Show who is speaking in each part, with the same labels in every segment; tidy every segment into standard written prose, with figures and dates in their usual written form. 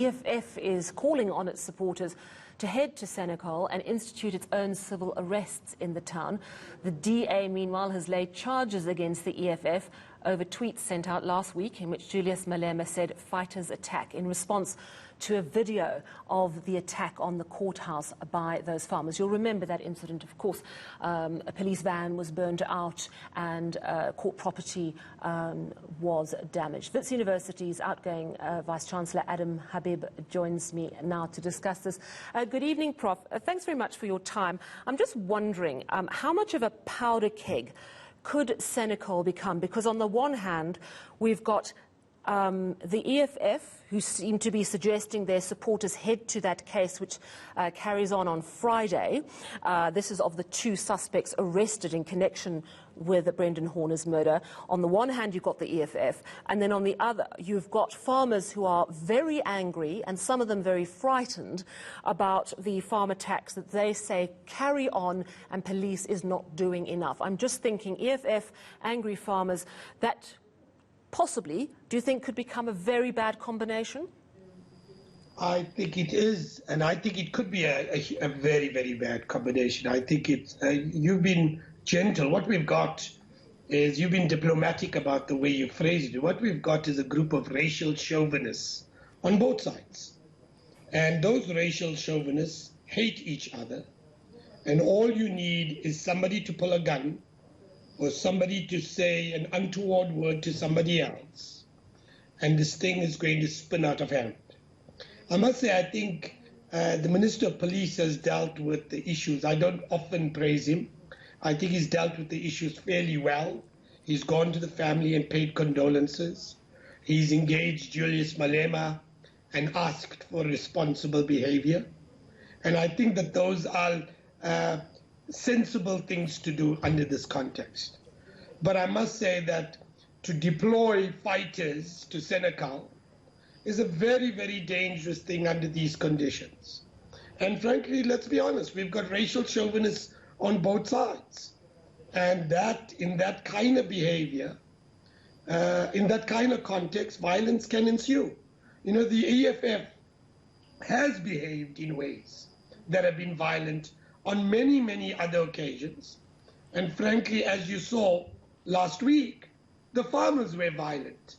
Speaker 1: EFF is calling on its supporters to head to Senekal and institute its own civil arrests in the town. The DA, meanwhile, has laid charges against the EFF over tweets sent out last week in which Julius Malema said fighters attack in response to a video of the attack on the courthouse by those farmers. You'll remember that incident, of course. A police van was burned out and court property was damaged. Wits University's outgoing Vice-Chancellor Adam Habib joins me now to discuss this. Good evening, Prof. Thanks very much for your time. I'm just wondering how much of a powder keg could Senekal become? Because on the one hand, we've got the EFF, who seem to be suggesting their supporters head to that case, which carries on Friday. This is of the two suspects arrested in connection with Brendan Horner's murder. On the one hand, you've got the EFF, and then on the other, you've got farmers who are very angry, and some of them very frightened, about the farm attacks that they say carry on and police is not doing enough. I'm just thinking, EFF, angry farmers, that possibly, do you think, could become a very bad combination?
Speaker 2: I think it is, and I think it could be a very, very bad combination. I think it's, you've been gentle. What we've got is, you've been diplomatic about the way you phrased it. What we've got is a group of racial chauvinists on both sides. And those racial chauvinists hate each other. And all you need is somebody to pull a gun or somebody to say an untoward word to somebody else, and this thing is going to spin out of hand. I must say, I think the Minister of Police has dealt with the issues. I don't often praise him. I think he's dealt with the issues fairly well. He's gone to the family and paid condolences. He's engaged Julius Malema and asked for responsible behavior. And I think that those are sensible things to do under this context. But I must say that to deploy fighters to Senekal is a very, very dangerous thing under these conditions. And frankly, let's be honest, we've got racial chauvinists on both sides. And that, in that kind of behavior, in that kind of context, violence can ensue. You know, the EFF has behaved in ways that have been violent on many, many other occasions. And frankly, as you saw last week, the farmers were violent.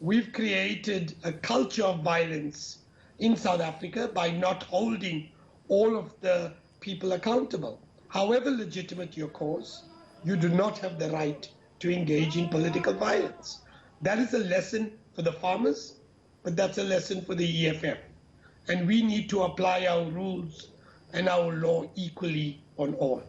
Speaker 2: We've created a culture of violence in South Africa by not holding all of the people accountable. However legitimate your cause, you do not have the right to engage in political violence. That is a lesson for the farmers, but that's a lesson for the EFF. And we need to apply our rules and our law equally on all.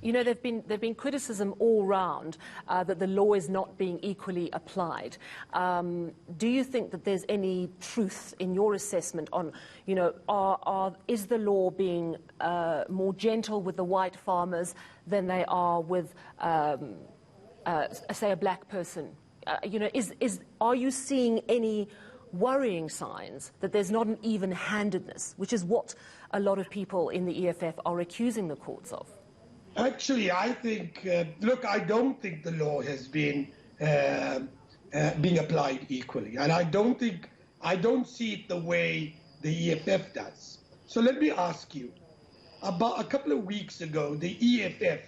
Speaker 1: You know, there've been criticism all round that the law is not being equally applied. Do you think that there's any truth in your assessment on, you know, is the law being more gentle with the white farmers than they are with, say, a black person? You know, are you seeing any worrying signs that there's not an even-handedness, which is what a lot of people in the EFF are accusing the courts of?
Speaker 2: Actually, I think, look, I don't think the law has been being applied equally. And I don't see it the way the EFF does. So let me ask you, about a couple of weeks ago, the EFF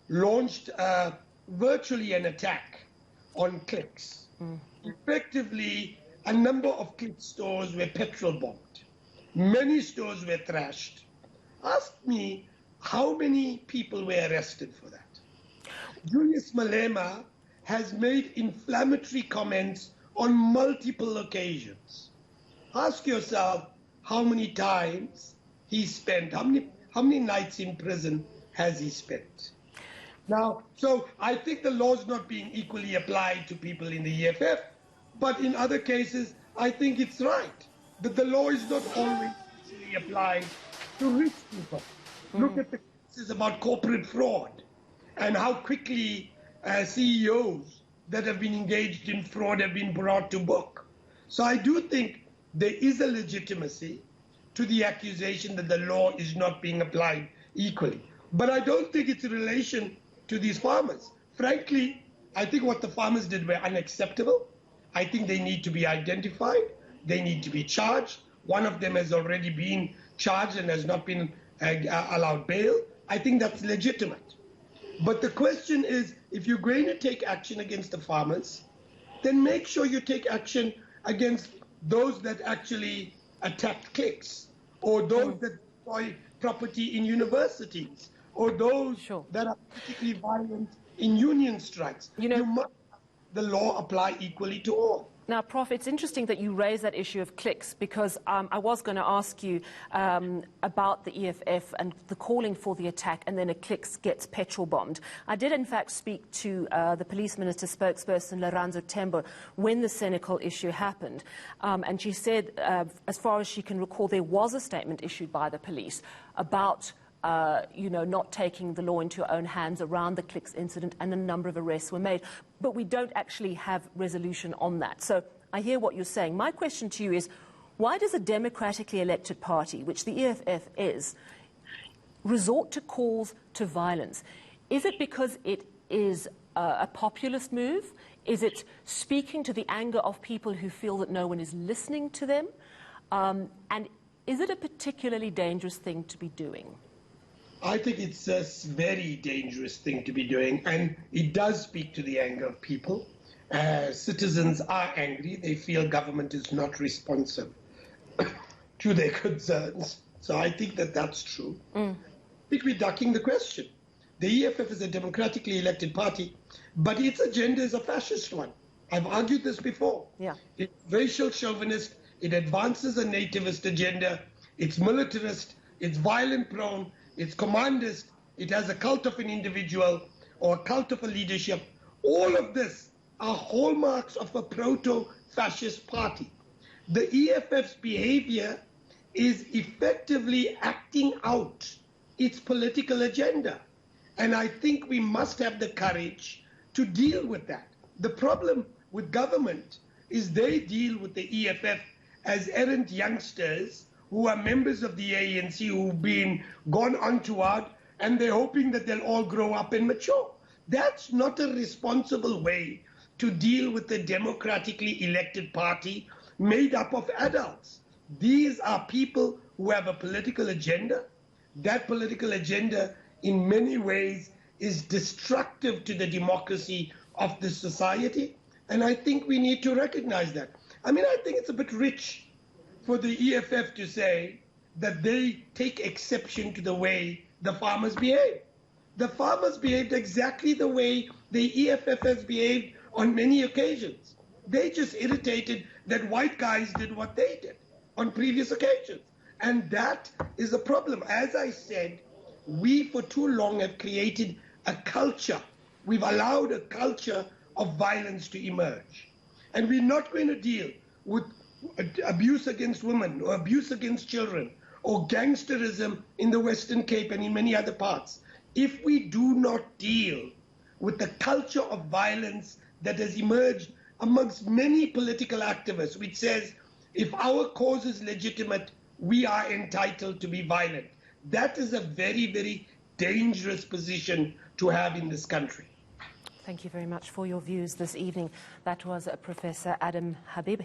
Speaker 2: launched virtually an attack on Clicks. Effectively, a number of Click stores were petrol bombed. Many stores were trashed. Ask me, how many people were arrested for that? Julius Malema has made inflammatory comments on multiple occasions. Ask yourself how many times he spent, how many nights in prison has he spent? Now, so I think the law is not being equally applied to people in the EFF, but in other cases, I think it's right that the law is not always equally applied to rich people. Look at the cases about corporate fraud and how quickly CEOs that have been engaged in fraud have been brought to book. So I do think there is a legitimacy to the accusation that the law is not being applied equally. But I don't think it's in relation to these farmers. Frankly, I think what the farmers did were unacceptable. I think they need to be identified. They need to be charged. One of them has already been charged and has not been allowed bail. I think that's legitimate. But the question is, if you're going to take action against the farmers, then make sure you take action against those that actually attack cliques, or those that destroy property in universities, or those that are particularly violent in union strikes. You must have the law apply equally to all.
Speaker 1: Now, Prof, it's interesting that you raise that issue of cliques, because I was going to ask you about the EFF and the calling for the attack, and then a clique gets petrol bombed. I did, in fact, speak to the Police Minister spokesperson, Lorenzo Tembo, when the Senekal issue happened. And she said, as far as she can recall, there was a statement issued by the police about not taking the law into your own hands around the cliques incident, and a number of arrests were made. But we don't actually have resolution on that. So I hear what you're saying. My question to you is, why does a democratically elected party, which the EFF is, resort to calls to violence? Is it because it is a populist move? Is it speaking to the anger of people who feel that no one is listening to them? And is it a particularly dangerous thing to be doing?
Speaker 2: I think it's a very dangerous thing to be doing, and it does speak to the anger of people. Citizens are angry. They feel government is not responsive to their concerns. So I think that that's true. I think we're ducking the question. The EFF is a democratically elected party, but its agenda is a fascist one. I've argued this before.
Speaker 1: Yeah.
Speaker 2: It's racial chauvinist. It advances a nativist agenda. It's militarist. It's violent prone. It's commandist. It has a cult of an individual or a cult of a leadership. All of this are hallmarks of a proto-fascist party. The EFF's behavior is effectively acting out its political agenda. And I think we must have the courage to deal with that. The problem with government is they deal with the EFF as errant youngsters who are members of the ANC who've been gone untoward, and they're hoping that they'll all grow up and mature. That's not a responsible way to deal with a democratically elected party made up of adults. These are people who have a political agenda. That political agenda, in many ways, is destructive to the democracy of the society, and I think we need to recognize that. I mean, I think it's a bit rich for the EFF to say that they take exception to the way the farmers behave. The farmers behaved exactly the way the EFF has behaved on many occasions. They just irritated that white guys did what they did on previous occasions. And that is a problem. As I said, we for too long have created a culture. We've allowed a culture of violence to emerge. And we're not going to deal with abuse against women or abuse against children or gangsterism in the Western Cape and in many other parts if we do not deal with the culture of violence that has emerged amongst many political activists, which says if our cause is legitimate, we are entitled to be violent. That is a very, very dangerous position to have in this country.
Speaker 1: Thank you very much for your views this evening. That was Professor Adam Habib.